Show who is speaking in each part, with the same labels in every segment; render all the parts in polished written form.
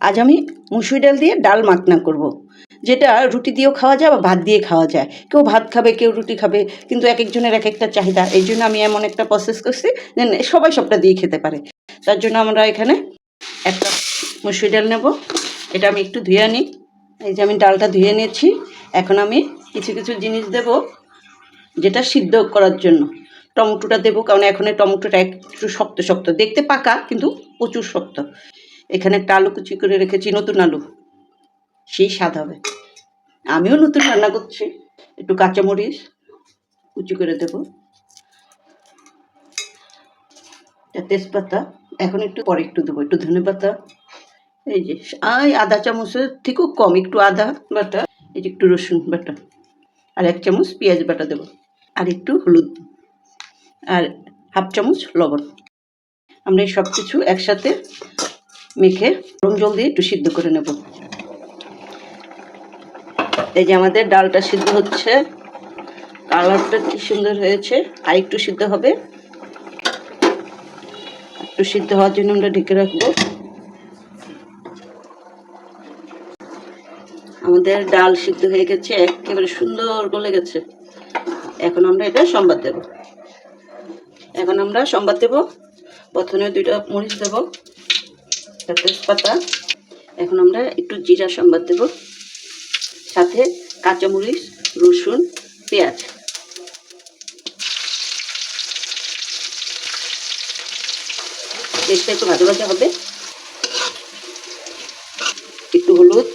Speaker 1: আজ আমি মুসুরি ডাল দিয়ে ডাল মাখনা করব। যেটা রুটি দিয়েও খাওয়া যায় বা ভাত দিয়ে খাওয়া যায়। কেউ ভাত খাবে, কেউ রুটি খাবে, কিন্তু এক একজনের এক একটা চাহিদা। এই জন্য আমি এমন একটা প্রসেস করছি যে সবাই সবটা দিয়ে খেতে পারে। তার জন্য আমরা এখানে একটা মুসুরি ডাল নেব। এটা আমি একটু ধুয়ে নিই। এই যে আমি ডালটা ধুয়ে নিয়েছি। এখন আমি কিছু কিছু জিনিস দেব যেটা সিদ্ধ করার জন্য। টমেটোটা দেবো, কারণ এখন এই টমেটোটা একটু শক্ত শক্ত, দেখতে পাকা কিন্তু প্রচুর শক্ত। এখানে একটা আলু কুচি করে রেখেছি, নতুন আলু, সেই স্বাদ হবে। আমিও নতুন রান্না করছি। একটু কাঁচামরিচ কুচি করে দেবো, তেজপাতা এখন একটু পরে একটু দেবো, একটু ধনেপাতা, এই যে আধা চামচের থেকেও কম একটু আদা বাটা, এই যে একটু রসুন বাটা, আর 1 চামচ পেঁয়াজ বাটা দেবো, আর একটু হলুদ, আর 1/2 চামচ লবণ। আমরা এই সব কিছু একসাথে মেখে গরম জল দিয়ে একটু সিদ্ধ করে নেব। এই যে আমাদের ডালটা সিদ্ধ হচ্ছে, কালারটা কি সুন্দর হয়েছে। আর একটু সিদ্ধ হবে, একটু সিদ্ধ হওয়ার জন্য আমরা ঢেকে রাখবো। আমাদের ডাল সিদ্ধ হয়ে গেছে, একেবারে সুন্দর গলে গেছে। এখন আমরা এটা সম্বাদ দেব। প্রথমে 2টা মরিচ দেব, একটা তেজপাতা। এখন আমরা একটু জিরা সম্বাদ দেব, সাথে কাঁচামরিচ, রসুন, পেঁয়াজ। পেঁয়াজটা একটু ভাজা ভাজা হবে। একটু হলুদ,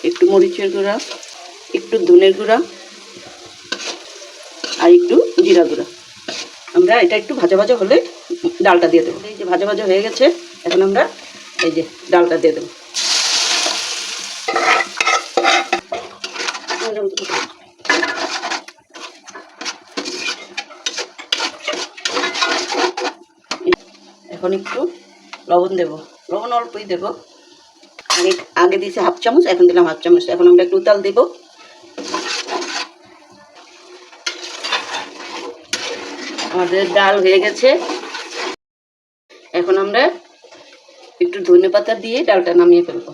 Speaker 1: একটু মরিচের গুঁড়া, একটু ধনের গুঁড়া, আর একটু জিরা গুঁড়া। আমরা এটা একটু ভাজা ভাজা হলে ডালটা দিয়ে দেবো। এই যে ভাজা ভাজা হয়ে গেছে, এখন আমরা এই যে ডালটা দিয়ে দেবো। এখন একটু লবণ দেব, লবণ অল্পই দেব। আগে দিয়েছি 1/2 চামচ, এখন দিলাম 1/2 চামচ। এখন আমরা একটু উতাল দেব। আমাদের ডাল হয়ে গেছে। এখন আমরা একটু ধনেপাতা দিয়ে ডালটা নামিয়ে ফেলবো।